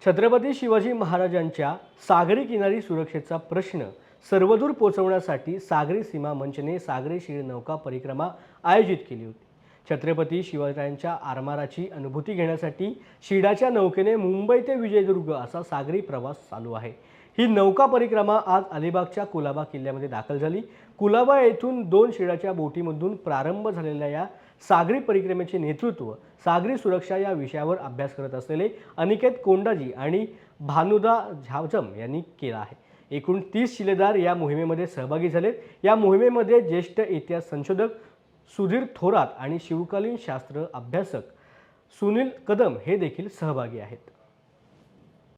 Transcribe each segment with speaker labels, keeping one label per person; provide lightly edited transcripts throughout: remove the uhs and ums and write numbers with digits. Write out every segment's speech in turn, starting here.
Speaker 1: छत्रपती शिवाजी महाराजांच्या सागरी किनारी सुरक्षेचा प्रश्न सर्वदूर पोहोचवण्यासाठी सागरी सीमा मंचने सागरी शीळ नौका परिक्रमा आयोजित केली होती। छत्रपती शिवरायांच्या आरमाराची अनुभूती घेण्यासाठी शीडाच्या नौकेने मुंबई ते विजयदुर्ग असा सागरी प्रवास चालू आहे। ही नौका परिक्रमा आज अलिबागच्या कुलाबा किल्ल्यामध्ये दाखल झाली। कुलाबा येथून 2 शीडाच्या बोटीमधून प्रारंभ झालेल्या या सागरी परिक्रमेचे नेतृत्व सागरी सुरक्षा या विषयावर अभ्यास करत असलेले अनिकेत कोंडाजी आणि भानुदा झावजम यांनी केला आहे। एकूण 30 शिलेदार या मोहिमेमध्ये सहभागी झालेत। या मोहिमेमध्ये ज्येष्ठ इतिहास संशोधक सुधीर थोरात आणि शिवकालीन शास्त्र अभ्यासक सुनील कदम हे देखील सहभागी आहेत।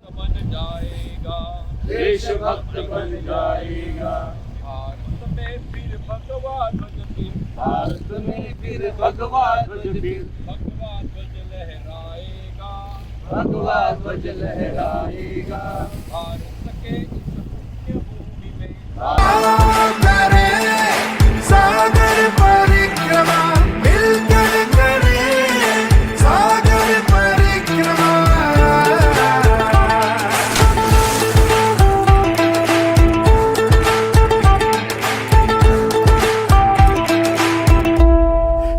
Speaker 2: बन जाएगा
Speaker 3: देशभक्त बन जाएगा,
Speaker 2: भारत में फिर भगवा ध्वज फिर,
Speaker 3: भारत में फिर भगवा ध्वज फिर,
Speaker 2: भगवा ध्वज लहराएगा,
Speaker 3: भगवा ध्वज लहराएगा।
Speaker 2: भारत के इस पुण्य भूमि में
Speaker 4: सागर परिक्रमा मिलकर करें, सागर परिक्रमा।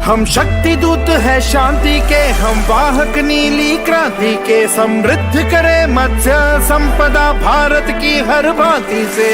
Speaker 4: हम शक्ति दूत है शांति के, हम वाहक नीली क्रांति के, समृद्ध करे मत्स्य संपदा भारत की हर भांति से।